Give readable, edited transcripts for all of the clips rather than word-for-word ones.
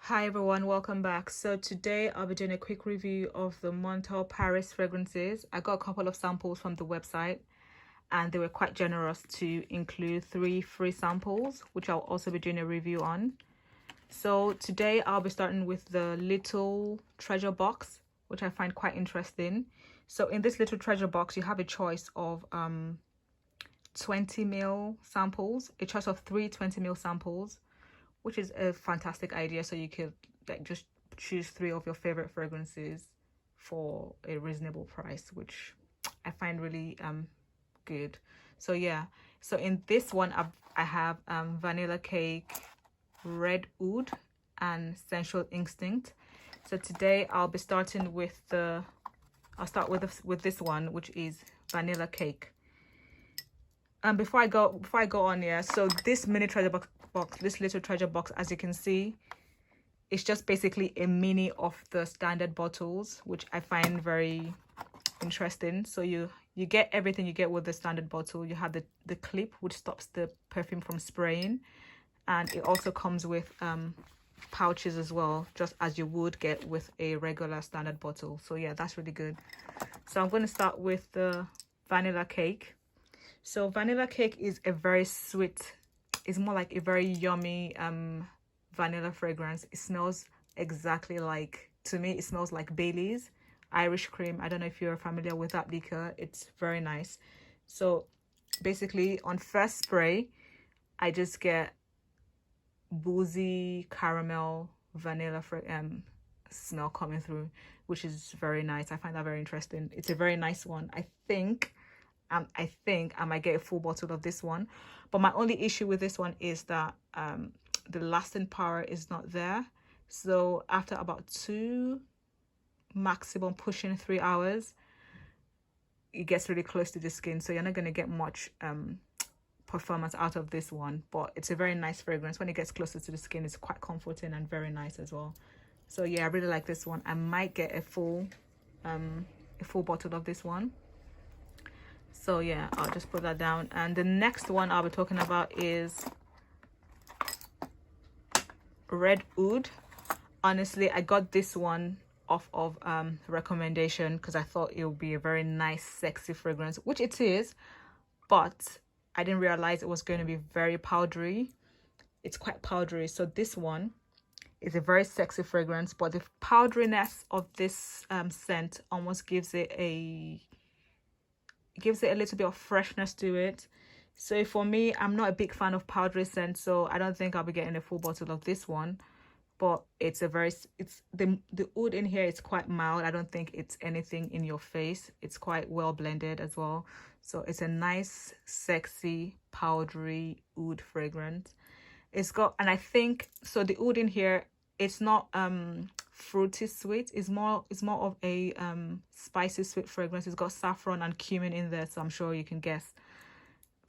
Hi everyone, welcome back. So today I'll be doing a quick review of the Montale Paris fragrances. I got a couple of samples from the website and they were quite generous to include 3 free samples, which I'll also be doing a review on. So today I'll be starting with the little treasure box, which I find quite interesting. So in this little treasure box, you have a choice of 20 ml samples, a choice of 20 ml samples, which is a fantastic idea. So you could like just choose 3 of your favorite fragrances for a reasonable price, which I find really good. So yeah, so in this one I have vanilla cake, red oud, and sensual instinct. So today I'll be starting with I'll start with this one, which is vanilla cake. And before I go on, yeah, so this mini treasure box, this little treasure box, as you can see, it's just basically a mini of the standard bottles, which I find very interesting. So you get everything you get with the standard bottle. You have the clip, which stops the perfume from spraying, and it also comes with pouches as well, just as you would get with a regular standard bottle. So yeah, that's really good. So I'm going to start with the vanilla cake. So vanilla cake is a very sweet, it's more like a very yummy vanilla fragrance. It smells exactly like, to me it smells like Bailey's Irish cream. I don't know if you're familiar with that liquor. It's very nice. So basically on first spray I just get boozy caramel vanilla smell coming through, which is very nice. I find that very interesting. It's a very nice one. I think I might get a full bottle of this one, but my only issue with this one is that the lasting power is not there. So after about 2, maximum pushing 3 hours, it gets really close to the skin, so you're not going to get much performance out of this one. But it's a very nice fragrance. When it gets closer to the skin, it's quite comforting and very nice as well. So yeah, I really like this one. I might get a full bottle of this one. So yeah, I'll just put that down. And the next one I'll be talking about is red oud. Honestly, I got this one off of recommendation because I thought it would be a very nice sexy fragrance, which it is, but I didn't realize it was going to be very powdery. It's quite powdery. So this one is a very sexy fragrance, but the powderiness of this scent almost gives it a little bit of freshness to it. So for me, I'm not a big fan of powdery scent, so I don't think I'll be getting a full bottle of this one. But it's the oud in here is quite mild. I don't think it's anything in your face. It's quite well blended as well. So it's a nice, sexy, powdery oud fragrance. It's got, and I think so the oud in here, it's not fruity sweet. It's more of a spicy sweet fragrance. It's got saffron and cumin in there, so I'm sure you can guess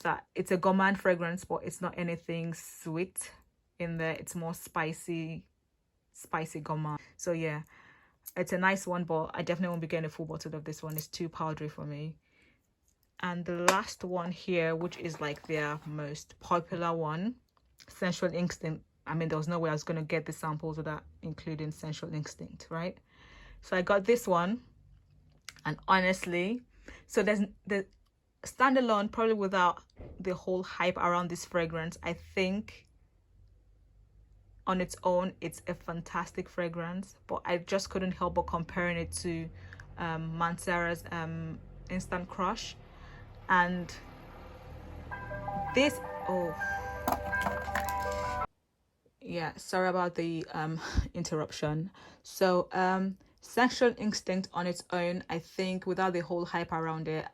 that it's a gourmand fragrance, but it's not anything sweet in there. It's more spicy gourmand. So yeah, it's a nice one, but I definitely won't be getting a full bottle of this one. It's too powdery for me. And the last one here, which is like their most popular one, sensual instinct. I mean, there was no way I was going to get the samples without including sensual instinct, right? So I got this one, and honestly, so there's the standalone, probably without the whole hype around this fragrance, I think on its own it's a fantastic fragrance, but I just couldn't help but comparing it to Mancera's Instant Crush. And this, oh yeah, sorry about the interruption. So sensual instinct on its own, I think without the whole hype around it,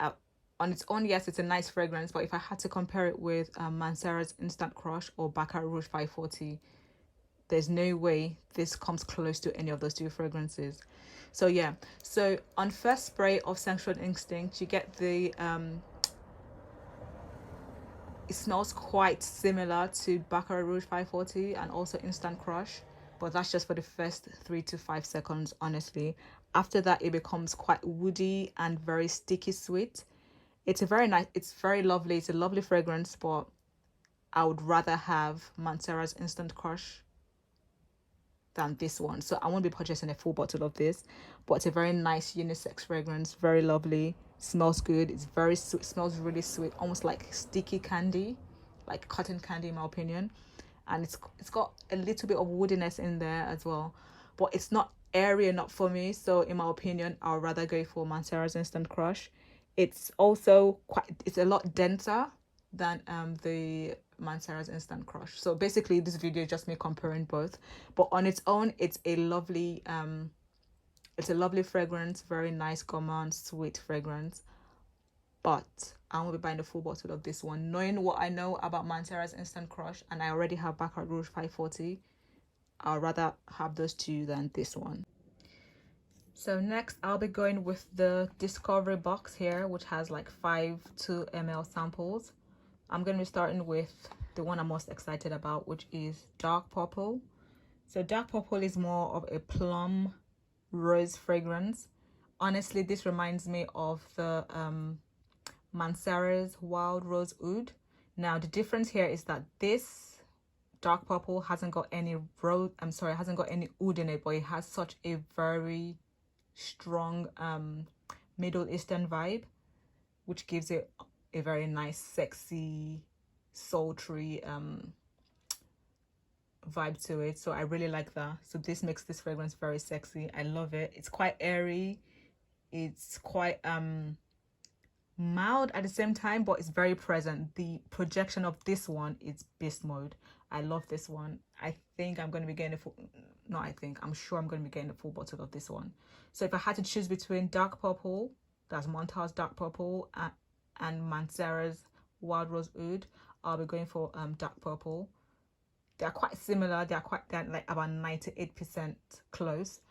on its own, yes, it's a nice fragrance, but if I had to compare it with Mancera's Instant Crush or Baccarat Rouge 540, there's no way this comes close to any of those 2 fragrances. So yeah, so on first spray of sensual instinct, you get the it smells quite similar to Baccarat Rouge 540 and also Instant Crush, but that's just for the first 3 to 5 seconds, honestly. After that, it becomes quite woody and very sticky sweet. It's a very nice, it's very lovely, it's a lovely fragrance, but I would rather have Mancera's Instant Crush than this one. So I won't be purchasing a full bottle of this, but it's a very nice unisex fragrance, very lovely, smells good, it's very sweet, smells really sweet, almost like sticky candy, like cotton candy in my opinion. And it's got a little bit of woodiness in there as well, but it's not airy enough for me. So in my opinion, I'll rather go for Montale's Instant Crush. It's also it's a lot denser than the Montale's Instant Crush. So basically this video is just me comparing both, but on its own it's a lovely fragrance, very nice gourmand sweet fragrance. But I won't be buying the full bottle of this one, knowing what I know about Montale's Instant Crush, and I already have Baccarat Rouge 540. I'd rather have those two than this one. So next I'll be going with the Discovery box here, which has like 5 2ml samples. I'm going to be starting with the one I'm most excited about, which is Dark Purple. So Dark Purple is more of a plum rose fragrance. Honestly, this reminds me of the Mansara's Wild Rose Oud. Now the difference here is that this Dark Purple hasn't got any hasn't got any oud in it, but it has such a very strong Middle Eastern vibe, which gives it a very nice, sexy, sultry vibe to it. So I really like that. So this makes this fragrance very sexy. I love it. It's quite airy, it's quite mild at the same time, but it's very present. The projection of this one is beast mode. I love this one. I think I'm going to be getting I'm sure I'm going to be getting a full bottle of this one. So if I had to choose between Dark Purple, that's Montale's Dark Purple, and Mansara's Wild Rose Oud, I'll be going for Dark Purple. They're quite similar. They're like about 98% close,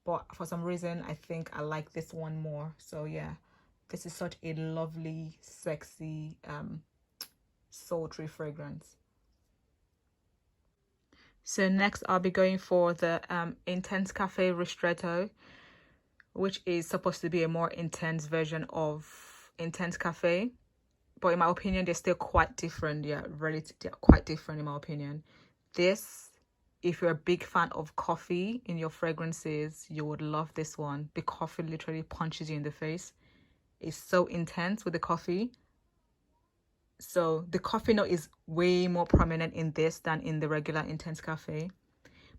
but for some reason I think I like this one more. So yeah, this is such a lovely, sexy, sultry fragrance. So next I'll be going for the Intense Cafe Ristretto, which is supposed to be a more intense version of Intense Cafe, but in my opinion they're still quite different. Yeah, really, they're quite different in my opinion. This, if you're a big fan of coffee in your fragrances, you would love this one. The coffee literally punches you in the face. It's so intense with the coffee. So the coffee note is way more prominent in this than in the regular Intense Cafe.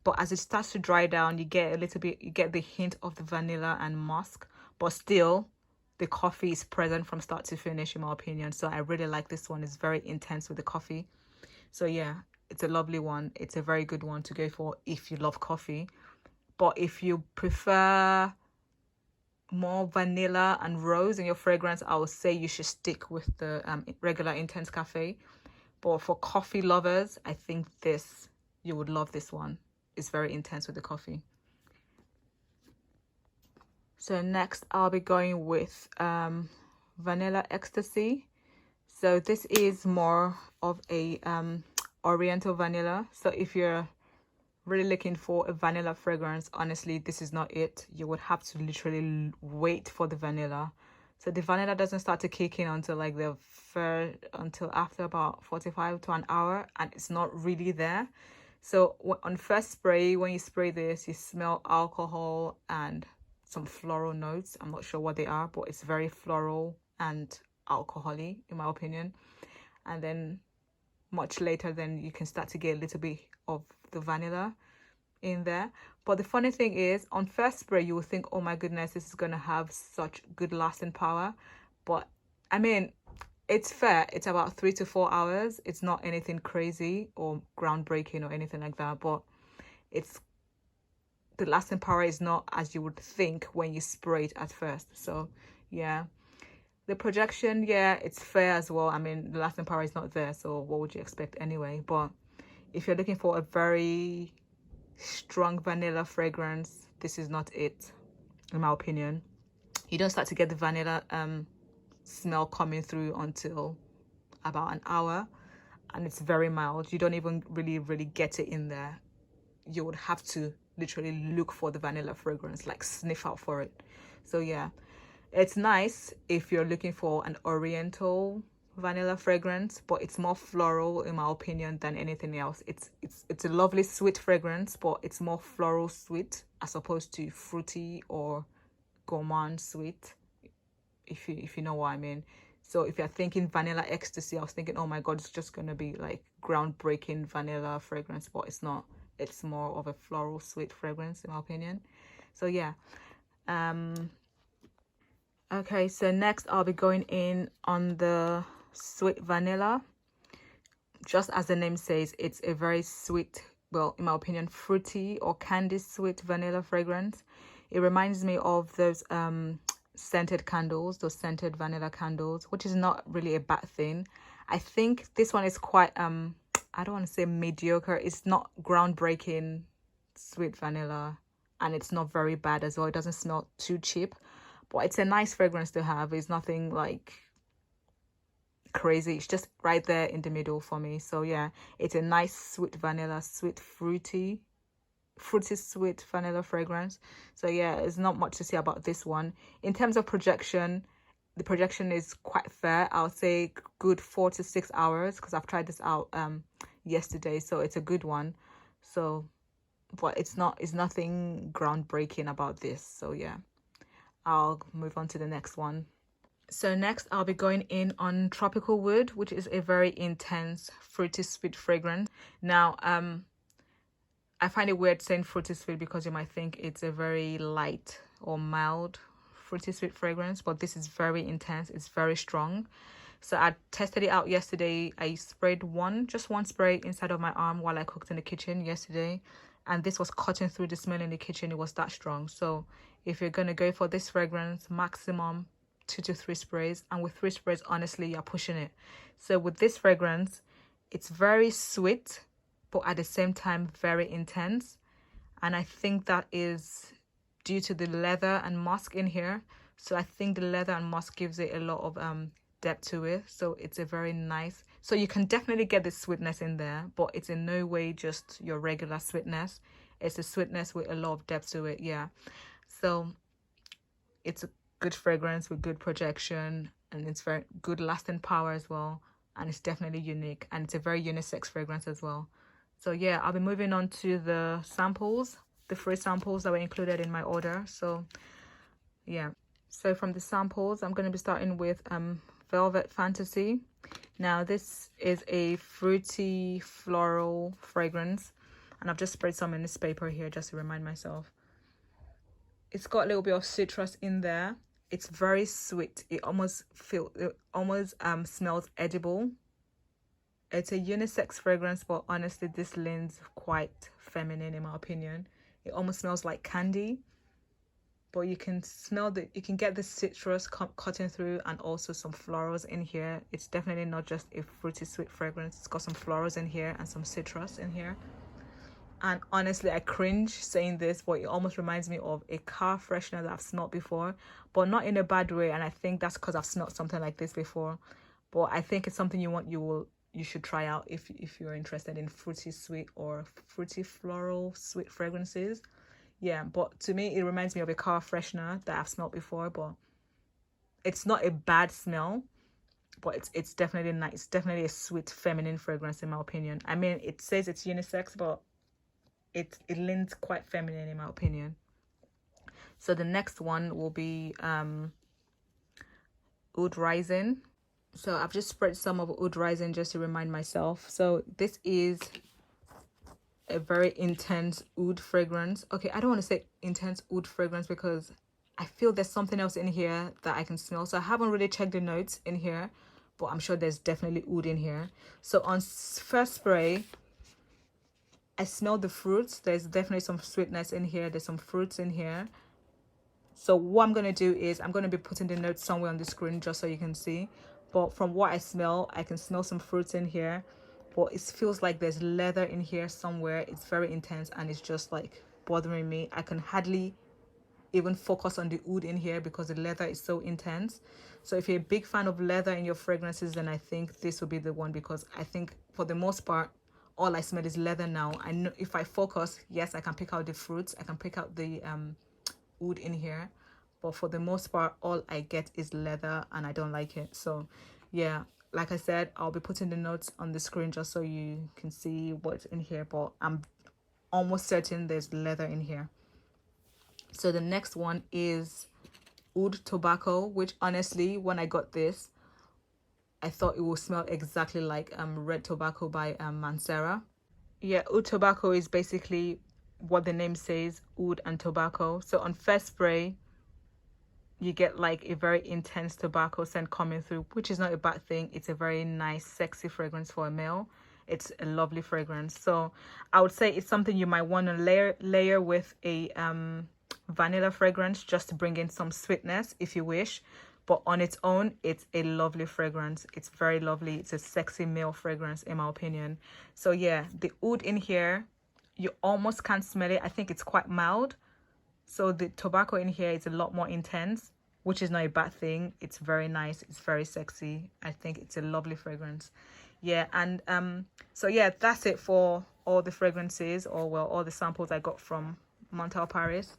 But as it starts to dry down, you get the hint of the vanilla and musk, but still the coffee is present from start to finish in my opinion. So I really like this one. It's very intense with the coffee. So yeah, it's a lovely one. It's a very good one to go for if you love coffee. But if you prefer more vanilla and rose in your fragrance, I would say you should stick with the regular Intense Cafe. But for coffee lovers, I think you would love this one. It's very intense with the coffee. So next I'll be going with Vanilla Ecstasy. So this is more of a Oriental vanilla. So if you're really looking for a vanilla fragrance, honestly this is not it. You would have to literally wait for the vanilla. So the vanilla doesn't start to kick in until like until after about 45 to an hour, and it's not really there. So on first spray, when you spray this, you smell alcohol and some floral notes. I'm not sure what they are, but it's very floral and alcoholic in my opinion. And then much later, then you can start to get a little bit of the vanilla in there. But the funny thing is, on first spray you will think, oh my goodness, this is going to have such good lasting power. But I mean, it's fair. It's about 3 to 4 hours. It's not anything crazy or groundbreaking or anything like that, but the lasting power is not as you would think when you spray it at first. So yeah, the projection, yeah, it's fair as well. I mean, the lasting power is not there, so what would you expect anyway? But if you're looking for a very strong vanilla fragrance, this is not it, in my opinion. You don't start to get the vanilla smell coming through until about an hour, and it's very mild. You don't even really get it in there. You would have to literally look for the vanilla fragrance, like sniff out for it. So yeah, it's nice if you're looking for an Oriental vanilla fragrance, but it's more floral in my opinion than anything else. It's a lovely sweet fragrance, but it's more floral sweet as opposed to fruity or gourmand sweet, if you know what I mean. So if you're thinking vanilla ecstasy, I was thinking, oh my god, it's just gonna be like groundbreaking vanilla fragrance, but it's not. It's more of a floral sweet fragrance in my opinion. So yeah. Okay, so next I'll be going in on the sweet vanilla. Just as the name says, it's a very sweet, well, in my opinion, fruity or candy sweet vanilla fragrance. It reminds me of those scented candles, those scented vanilla candles, which is not really a bad thing. I think this one is quite I don't want to say mediocre. It's not groundbreaking sweet vanilla, and it's not very bad as well. It doesn't smell too cheap, but it's a nice fragrance to have. It's nothing like crazy. It's just right there in the middle for me. So yeah, it's a nice sweet vanilla, sweet fruity sweet vanilla fragrance. So yeah, there's not much to say about this one. In terms of projection, the projection is quite fair. I'll say good 4 to 6 hours, because I've tried this out yesterday, so it's a good one. So but it's nothing groundbreaking about this. So yeah, I'll move on to the next one. So next I'll be going in on Tropical Wood, which is a very intense fruity sweet fragrance. Now I find it weird saying fruity sweet because you might think it's a very light or mild fruity sweet fragrance, but this is very intense. It's very strong. So I tested it out yesterday. I sprayed just one spray inside of my arm while I cooked in the kitchen yesterday, and this was cutting through the smell in the kitchen. It was that strong. So if you're gonna go for this fragrance, maximum 2 to 3 sprays, and with 3 sprays, honestly, you're pushing it. So with this fragrance, it's very sweet, but at the same time very intense, and I think that is due to the leather and musk in here. So I think the leather and musk gives it a lot of depth to it. So it's a very nice, so you can definitely get the sweetness in there, but it's in no way just your regular sweetness. It's a sweetness with a lot of depth to it. Yeah, so it's a good fragrance with good projection, and it's very good lasting power as well, and it's definitely unique, and it's a very unisex fragrance as well. So yeah, I'll be moving on to the samples, the free samples that were included in my order. So yeah, so from the samples, I'm going to be starting with Velvet Fantasy. Now this is a fruity floral fragrance, and I've just sprayed some in this paper here just to remind myself. It's got a little bit of citrus in there. It's very sweet. It almost smells edible. It's a unisex fragrance, but honestly, this leans quite feminine in my opinion. It almost smells like candy, but you can you can get the citrus cutting through, and also some florals in here. It's definitely not just a fruity sweet fragrance. It's got some florals in here and some citrus in here. And honestly, I cringe saying this, but it almost reminds me of a car freshener that I've smelled before, but not in a bad way. And I think that's because I've smelled something like this before. But I think it's something you should try out if you're interested in fruity sweet or fruity floral sweet fragrances. Yeah, but to me it reminds me of a car freshener that I've smelled before, but it's not a bad smell, but it's definitely nice. It's definitely a sweet feminine fragrance in my opinion. I mean, it says it's unisex, but it leans quite feminine in my opinion. So the next one will be Oud Rising. So I've just spread some of Oud Rising just to remind myself. So this is a very intense oud fragrance. Okay, I don't want to say intense oud fragrance because I feel there's something else in here that I can smell. So I haven't really checked the notes in here, but I'm sure there's definitely oud in here. So on first spray, I smell the fruits. There's definitely some sweetness in here. There's some fruits in here. So what I'm going to do is I'm going to be putting the notes somewhere on the screen just so you can see. But from what I can smell some fruits in here. But it feels like there's leather in here somewhere. It's very intense and it's just like bothering me. I can hardly even focus on the oud in here because the leather is so intense. So if you're a big fan of leather in your fragrances, then I think this will be the one, because I think for the most part, all I smell is leather now. I know if I focus, yes, I can pick out the fruits. I can pick out the oud in here. But for the most part, all I get is leather and I don't like it. So yeah, like I said, I'll be putting the notes on the screen just so you can see what's in here, but I'm almost certain there's leather in here. So the next one is Oud Tobacco, which honestly, when I got this, I thought it would smell exactly like Red Tobacco by Mancera. Yeah, Oud Tobacco is basically what the name says, oud and tobacco. So on first spray, you get like a very intense tobacco scent coming through, which is not a bad thing. It's a very nice, sexy fragrance for a male. It's a lovely fragrance. So I would say it's something you might want to layer with a vanilla fragrance just to bring in some sweetness if you wish. But on its own, it's a lovely fragrance. It's very lovely. It's a sexy male fragrance in my opinion. So yeah, the oud in here, you almost can't smell it. I think it's quite mild. So the tobacco in here is a lot more intense, which is not a bad thing. It's very nice. It's very sexy. I think it's a lovely fragrance. Yeah, and so yeah, that's it for all the fragrances, or well, all the samples I got from Montale Paris.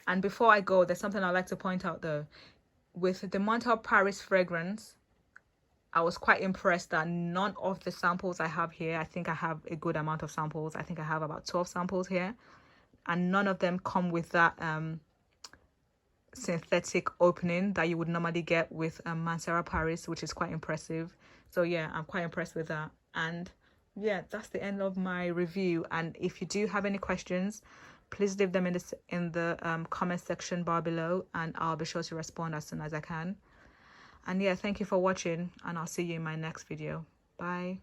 And before I go, there's something I'd like to point out though. With the Montale Paris fragrance, I was quite impressed that none of the samples I have here, I think I have a good amount of samples. I think I have about 12 samples here. And none of them come with that synthetic opening that you would normally get with Mancera Paris, which is quite impressive. So yeah, I'm quite impressed with that. And yeah, that's the end of my review. And if you do have any questions, please leave them in the comment section bar below, and I'll be sure to respond as soon as I can. And yeah, thank you for watching, and I'll see you in my next video. Bye.